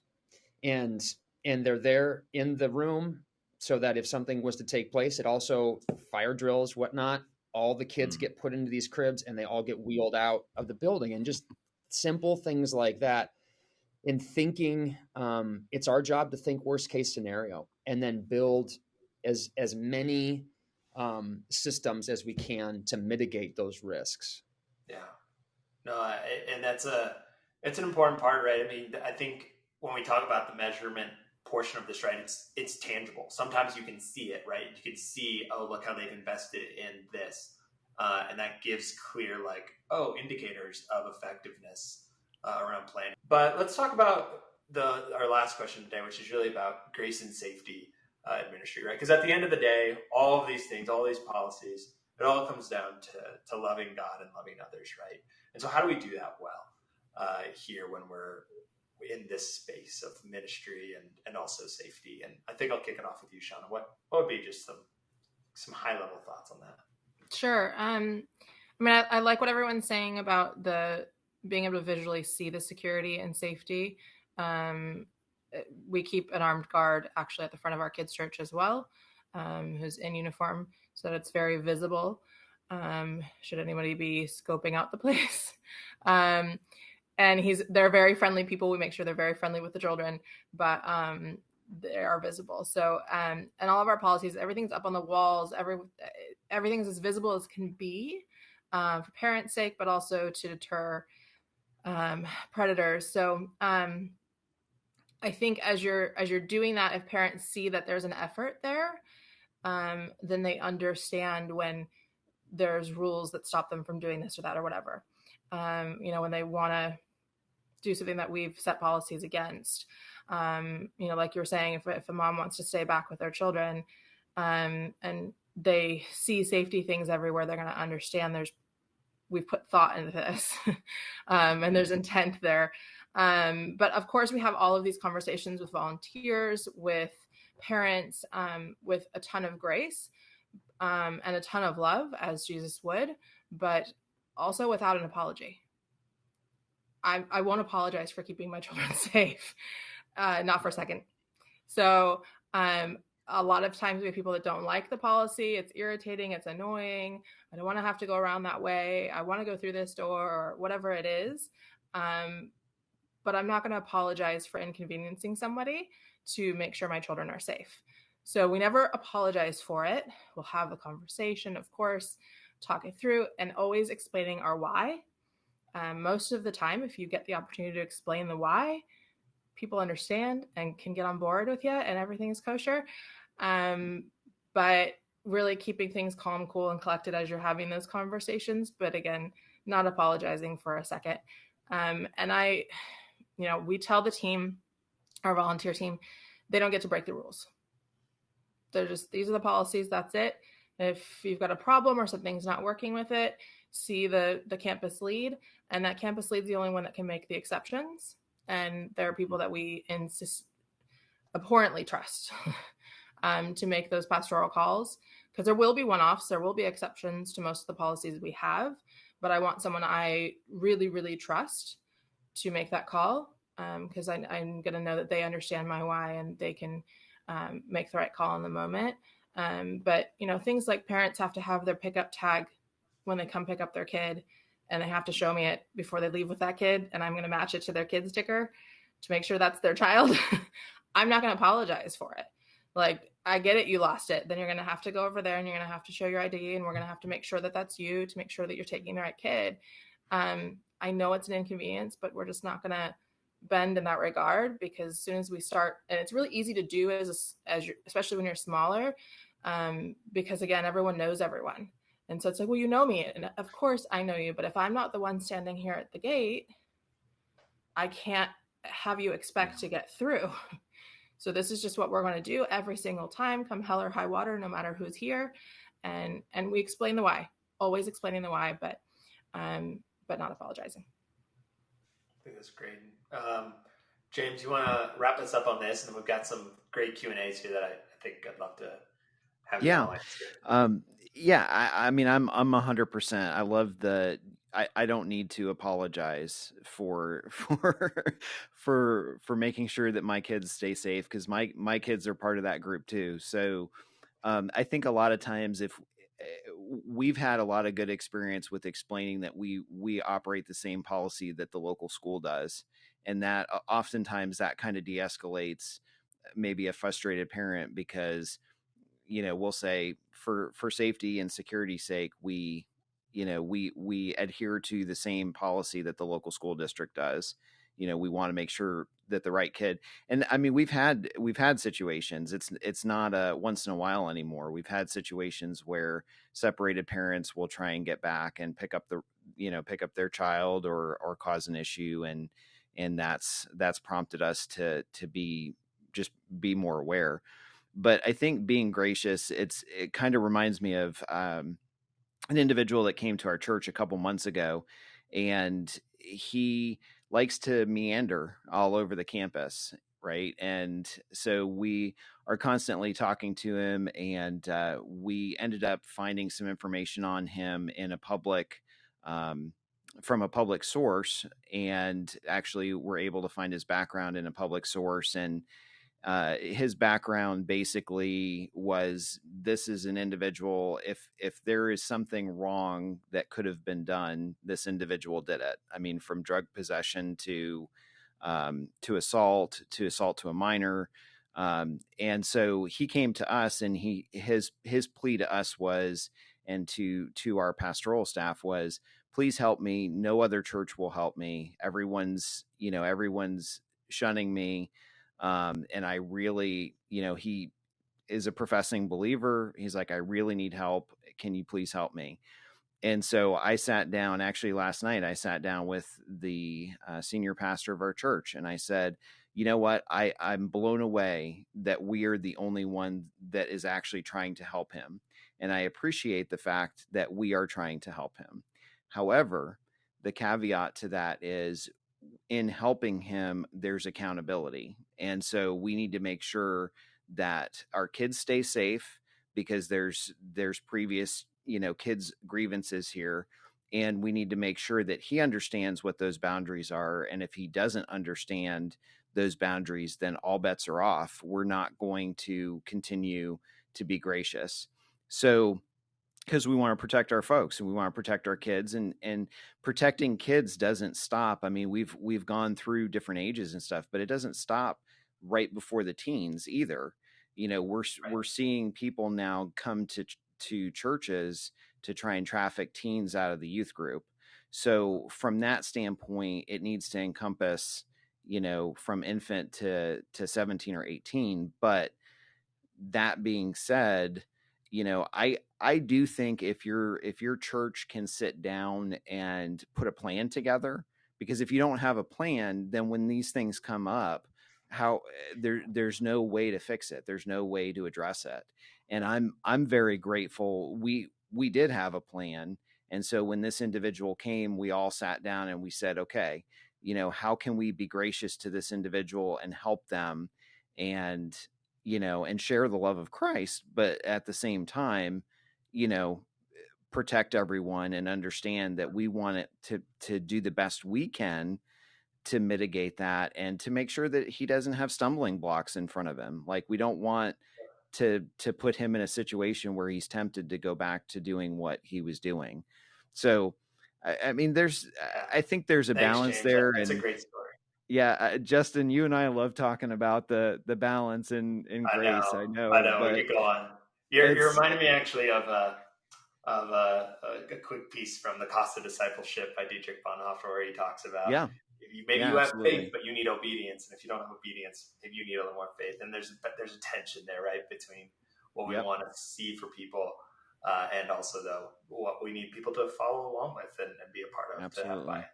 and they're there in the room so that if something was to take place, it also fire drills, whatnot, all the kids get put into these cribs and they all get wheeled out of the building, and just simple things like that. In thinking, it's our job to think worst case scenario and then build as many systems as we can to mitigate those risks. Yeah, no, and it's an important part, right? I mean, I think when we talk about the measurement portion of this, right, it's tangible. Sometimes you can see it, right? You can see, oh, look how they've invested in this, and that gives clear, indicators of effectiveness around planning. But let's talk about our last question today, which is really about grace and safety in ministry, right? Because at the end of the day, all of these things, all these policies, it all comes down to loving God and loving others, right? And so how do we do that well here when we're in this space of ministry and also safety? And I think I'll kick it off with you, Shaunna. What would be just some high level thoughts on that? Sure. I like what everyone's saying about the being able to visually see the security and safety. We keep an armed guard actually at the front of our kids' church as well, who's in uniform, so that it's very visible should anybody be scoping out the place. And they're very friendly people. We make sure they're very friendly with the children, but they are visible. So, and all of our policies, everything's up on the walls. Everything's as visible as can be for parents' sake, but also to deter predators. So, I think as you're doing that, if parents see that there's an effort there, then they understand when there's rules that stop them from doing this or that or whatever. When they want to do something that we've set policies against, like you were saying, if a mom wants to stay back with their children, and they see safety things everywhere, they're going to understand we've put thought into this, and there's intent there. But of course we have all of these conversations with volunteers, with parents, with a ton of grace, and a ton of love, as Jesus would, but also without an apology. I won't apologize for keeping my children safe, not for a second. So a lot of times we have people that don't like the policy. It's irritating. It's annoying. I don't want to have to go around that way. I want to go through this door, or whatever it is. But I'm not going to apologize for inconveniencing somebody to make sure my children are safe. So we never apologize for it. We'll have a conversation, of course, talk it through, and always explaining our why. Most of the time, if you get the opportunity to explain the why, people understand and can get on board with you, and everything is kosher. But really keeping things calm, cool, and collected as you're having those conversations. But again, not apologizing for a second. And we tell the team our volunteer team, they don't get to break the rules. They're just, these are the policies, that's it. If you've got a problem or something's not working with it, see the campus lead, and that campus lead is the only one that can make the exceptions. And there are people that we abhorrently trust to make those pastoral calls, because there will be one-offs, there will be exceptions to most of the policies we have, but I want someone I really, really trust to make that call, because I'm going to know that they understand my why and they can make the right call in the moment. But, you know, things like parents have to have their pickup tag when they come pick up their kid, and they have to show me it before they leave with that kid, and I'm going to match it to their kid sticker to make sure that's their child. I'm not going to apologize for it. Like, I get it, you lost it. Then you're going to have to go over there and you're going to have to show your ID, and we're going to have to make sure that that's you, to make sure that you're taking the right kid. I know it's an inconvenience, but we're just not going to bend in that regard, because as soon as we start, and it's really easy to do as you're, especially when you're smaller, because again, everyone knows everyone. And so it's like, well, you know me, and of course I know you, but if I'm not the one standing here at the gate, I can't have you expect to get through. So this is just what we're going to do every single time, come hell or high water, no matter who's here. And we explain the why, always explaining the why, but not apologizing. I think that's great. James, you want to wrap us up on this? And we've got some great Q&As here that I think I'd love to have. I mean, I'm 100%. I love I don't need to apologize for making sure that my kids stay safe, because my kids are part of that group too. So I think a lot of times, if we've had a lot of good experience with explaining that we operate the same policy that the local school does, and that oftentimes that kind of de-escalates maybe a frustrated parent, because, you know, we'll say for safety and security's sake, we adhere to the same policy that the local school district does. You know, we want to make sure that the right kid, and I mean, we've had situations. It's not a once in a while anymore. We've had situations where separated parents will try and get back and pick up their child or cause an issue. And that's prompted us to be more aware. But I think being gracious, it kind of reminds me of an individual that came to our church a couple months ago, and he likes to meander all over the campus, right? And so we are constantly talking to him, and we ended up finding some information on him in a public, from a public source, and actually were able to find his background in a public source. And his background basically was, this is an individual, if there is something wrong that could have been done, this individual did it. I mean, from drug possession to assault to a minor. And so he came to us, and his plea to us was, and to our pastoral staff was, please help me. No other church will help me. Everyone's shunning me. And I really, he is a professing believer. He's like, I really need help. Can you please help me? And so I sat down, actually last night, I sat down with the senior pastor of our church, and I said, you know what? I'm blown away that we are the only one that is actually trying to help him. And I appreciate the fact that we are trying to help him. However, the caveat to that is, in helping him, there's accountability. And so we need to make sure that our kids stay safe, because there's previous, kids' grievances here. And we need to make sure that he understands what those boundaries are. And if he doesn't understand those boundaries, then all bets are off. We're not going to continue to be gracious. So, because we want to protect our folks and we want to protect our kids, and protecting kids doesn't stop. I mean, we've gone through different ages and stuff, but it doesn't stop right before the teens either. We're seeing people now come to churches to try and traffic teens out of the youth group. So from that standpoint, it needs to encompass, from infant to 17 or 18. But that being said, I do think if your church can sit down and put a plan together, because if you don't have a plan, then when these things come up, there's no way to fix it. There's no way to address it. And I'm very grateful. We did have a plan. And so when this individual came, we all sat down and we said, okay, how can we be gracious to this individual and help them and, and share the love of Christ, but at the same time, protect everyone and understand that we want it to do the best we can to mitigate that and to make sure that he doesn't have stumbling blocks in front of him. Like, we don't want to put him in a situation where he's tempted to go back to doing what he was doing. So, I mean, I think there's a balance James. there. That's and a great story. Yeah, Justin, you and I love talking about the balance in grace. I know. But we could go on. You're reminding me actually of a quick piece from The Cost of Discipleship by Dietrich Bonhoeffer, where he talks about you have absolutely. faith, but you need obedience, and if you don't have obedience, maybe you need a little more faith. And there's a tension there, right, between what we want to see for people and also what we need people to follow along with and be a part of. Absolutely.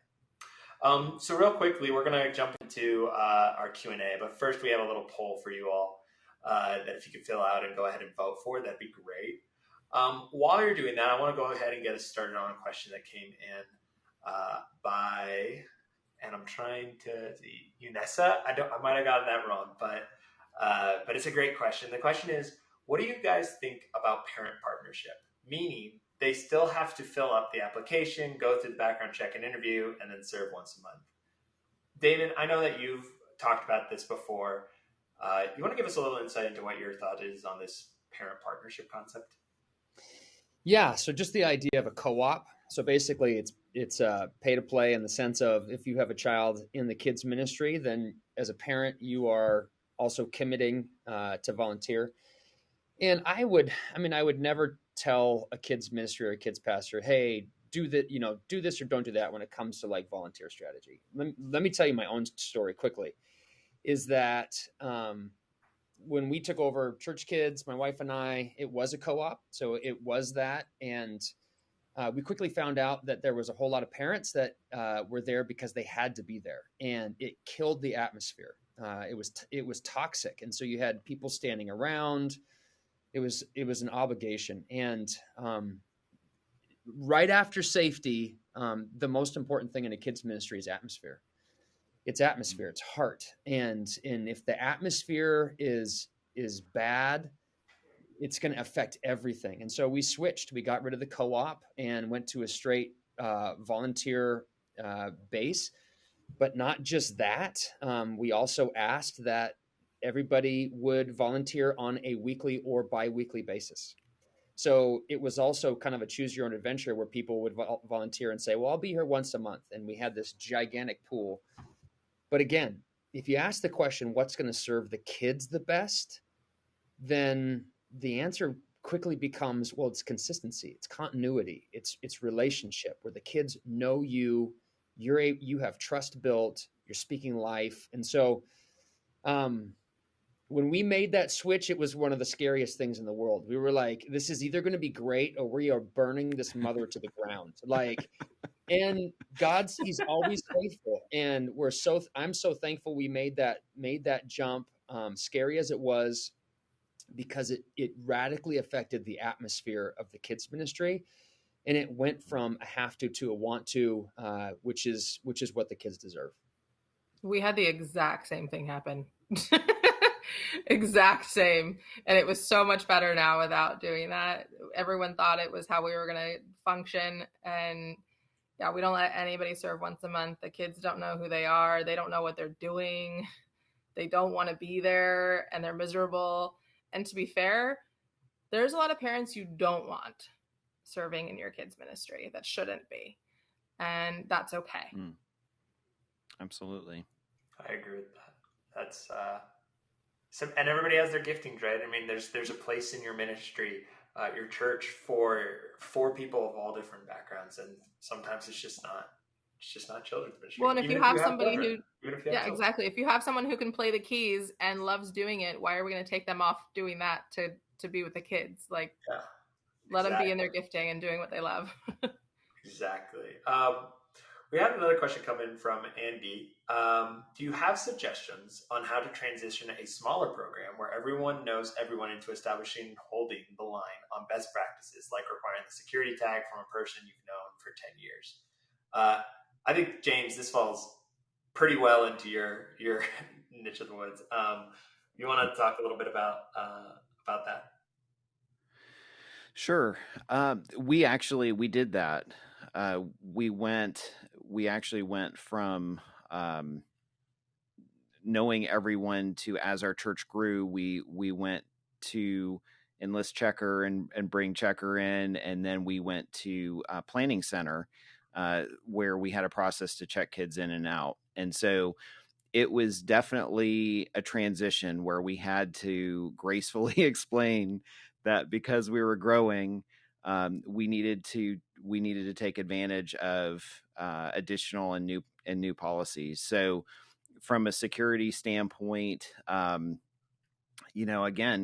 So real quickly, we're going to jump into our Q&A, but first we have a little poll for you all that if you could fill out and go ahead and vote for, that'd be great. While you're doing that, I want to go ahead and get us started on a question that came in by, and I'm trying to see, Unessa. I might have gotten that wrong, but it's a great question. The question is, what do you guys think about parent partnership? Meaning, they still have to fill up the application, go through the background check and interview, and then serve once a month. Damon, I know that you've talked about this before. You want to give us a little insight into what your thought is on this parent partnership concept? Yeah, so just the idea of a co-op. So basically, it's pay to play in the sense of if you have a child in the kids ministry, then as a parent, you are also committing to volunteer. And I would never tell a kids ministry or a kids pastor, hey, do this or don't do that when it comes to like volunteer strategy. Let me tell you my own story quickly. Is that when we took over ChurchKids, my wife and I, it was a co-op. So it was that. And we quickly found out that there was a whole lot of parents that were there because they had to be there. And it killed the atmosphere. It was toxic. And so you had people standing around. It was an obligation. And right after safety, the most important thing in a kids ministry is atmosphere. It's atmosphere, it's heart. And if the atmosphere is bad, it's going to affect everything. And so we switched. We got rid of the co-op and went to a straight volunteer base. But not just that. We also asked that everybody would volunteer on a weekly or bi-weekly basis. So it was also kind of a choose your own adventure where people would volunteer and say, well, I'll be here once a month. And we had this gigantic pool. But again, if you ask the question, what's going to serve the kids the best, then the answer quickly becomes, well, it's consistency, it's continuity, it's relationship where the kids know you, you have trust built, you're speaking life. And so when we made that switch, it was one of the scariest things in the world. We were like, this is either going to be great or we are burning this mother to the ground. Like, and he's always faithful. And I'm so thankful we made that jump, scary as it was, because it radically affected the atmosphere of the kids ministry. And it went from a have to a want to, which is what the kids deserve. We had the exact same thing happen. Exact same. And it was so much better now without doing that. Everyone thought it was how we were going to function. And yeah, we don't let anybody serve once a month. The kids don't know who they are. They don't know what they're doing. They don't want to be there and they're miserable. And to be fair, there's a lot of parents you don't want serving in your kids ministry that shouldn't be. And that's okay. Absolutely. I agree with that. That's and everybody has their giftings, right? I mean, there's a place in your ministry, your church for people of all different backgrounds, and sometimes it's just not children's ministry. Well, and if you have somebody exactly. If you have someone who can play the keys and loves doing it, why are we going to take them off doing that to be with the kids? Like, let them be in their gifting and doing what they love. Exactly. We have another question coming from Andy. Do you have suggestions on how to transition a smaller program where everyone knows everyone into establishing and holding the line on best practices, like requiring the security tag from a person you've known for 10 years? I think, James, this falls pretty well into your niche of the woods. You want to talk a little bit about that? Sure. We did that. We actually went from knowing everyone to, as our church grew, we went to enlist Checkr and bring Checkr in, and then we went to planning center where we had a process to check kids in and out. And so it was definitely a transition where we had to gracefully explain that because we were growing, we needed to take advantage of additional and new policies. So from a security standpoint, again,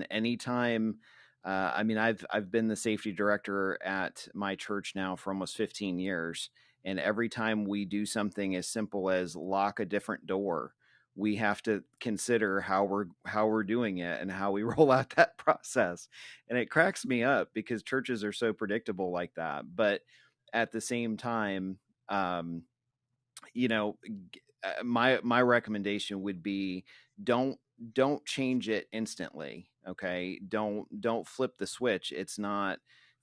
anytime, I've been the safety director at my church now for almost 15 years. And every time we do something as simple as lock a different door, we have to consider how we're doing it and how we roll out that process. And it cracks me up because churches are so predictable like that. But at the same time, my recommendation would be don't change it instantly. Okay. Don't flip the switch. It's not,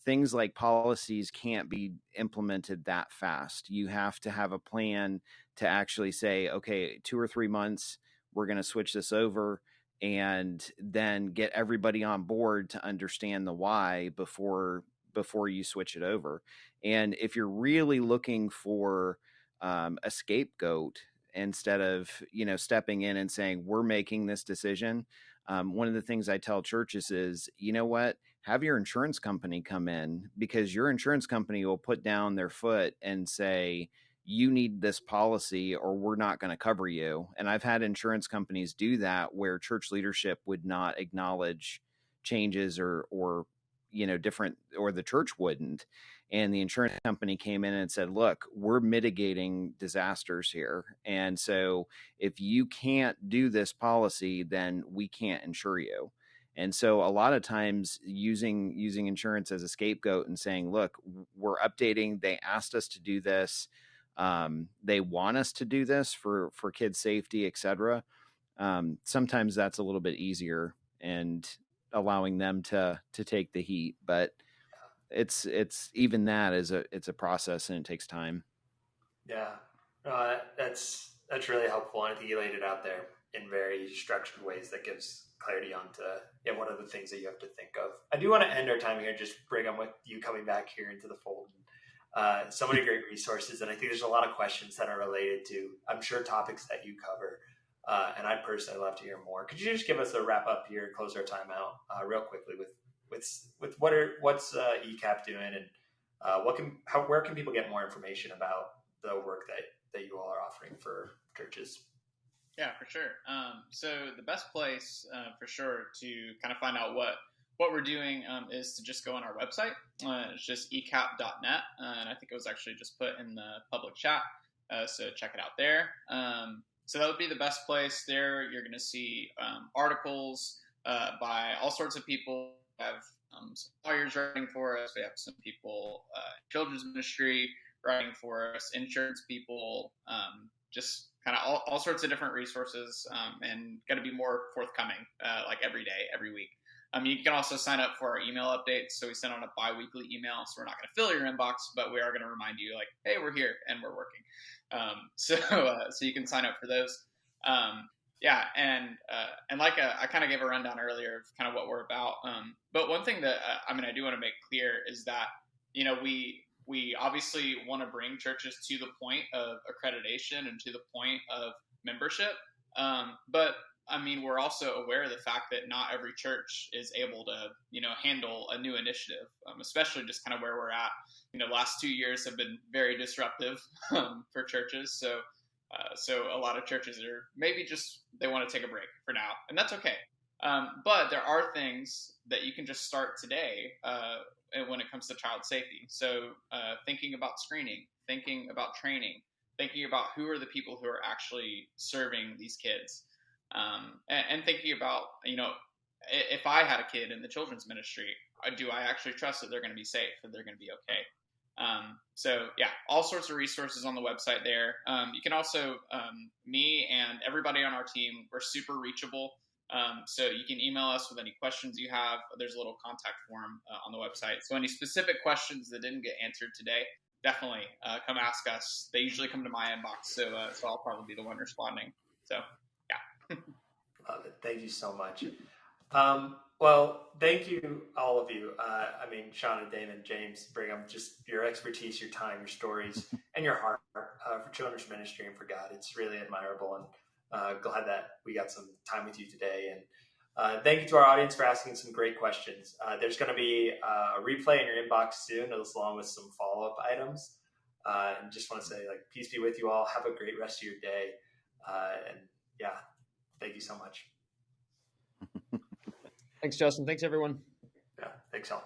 things like policies can't be implemented that fast. You have to have a plan to actually say, okay, 2 or 3 months, we're going to switch this over, and then get everybody on board to understand the why before you switch it over. And if you're really looking for a scapegoat, instead of, stepping in and saying, we're making this decision, one of the things I tell churches is, you know what, have your insurance company come in, because your insurance company will put down their foot and say, you need this policy or we're not going to cover you. And I've had insurance companies do that where church leadership would not acknowledge changes or different, or the church wouldn't. And the insurance company came in and said, look, we're mitigating disasters here. And so if you can't do this policy, then we can't insure you. And so a lot of times using insurance as a scapegoat and saying, look, we're updating, they asked us to do this. They want us to do this for kids' safety, et cetera. Sometimes that's a little bit easier and allowing them to take the heat, but it's even that it's a process and it takes time. Yeah, no, that's really helpful. And I think you laid it out there in very structured ways that gives clarity onto what are the things that you have to think of. I do want to end our time here, just Briggham, with you coming back here into the fold. So many great resources, and I think there's a lot of questions that are related to, I'm sure, topics that you cover. And I'd personally love to hear more. Could you just give us a wrap up here, close our time out real quickly with what's ECAP doing, and where can people get more information about the work that you all are offering for churches? Yeah, for sure. So the best place for sure to kind of find out what we're doing is to just go on our website. It's just ecap.net, and I think it was actually just put in the public chat, so check it out there. So that would be the best place. There you're going to see articles by all sorts of people. We have some lawyers writing for us. We have some people children's ministry writing for us, insurance people, just kind of all sorts of different resources, and going to be more forthcoming like every day, every week. You can also sign up for our email updates. So we send out a bi-weekly email. So we're not going to fill your inbox, but we are going to remind you, like, hey, we're here and we're working. So you can sign up for those. And like I kind of gave a rundown earlier of kind of what we're about. But one thing that I do want to make clear is that we obviously want to bring churches to the point of accreditation and to the point of membership. But we're also aware of the fact that not every church is able to, handle a new initiative, especially just kind of where we're at. Last 2 years have been very disruptive for churches. So a lot of churches are maybe just, they want to take a break for now, and that's okay. But there are things that you can just start today when it comes to child safety. So thinking about screening, thinking about training, thinking about who are the people who are actually serving these kids, and thinking about, if I had a kid in the children's ministry, do I actually trust that they're going to be safe, that they're going to be okay? So yeah, all sorts of resources on the website there. You can also, me and everybody on our team, we're super reachable. So you can email us with any questions you have. There's a little contact form on the website. So any specific questions that didn't get answered today, definitely come ask us. They usually come to my inbox, so I'll probably be the one responding. So yeah. Love it. Thank you so much. Well, thank you, all of you. Shaunna, Damon, James, Briggham, just your expertise, your time, your stories, and your heart for children's ministry and for God. It's really admirable, and glad that we got some time with you today. And thank you to our audience for asking some great questions. There's going to be a replay in your inbox soon, along with some follow-up items. And just want to say, peace be with you all. Have a great rest of your day. And yeah, thank you so much. Thanks, Justin. Thanks, everyone. Yeah, thanks all.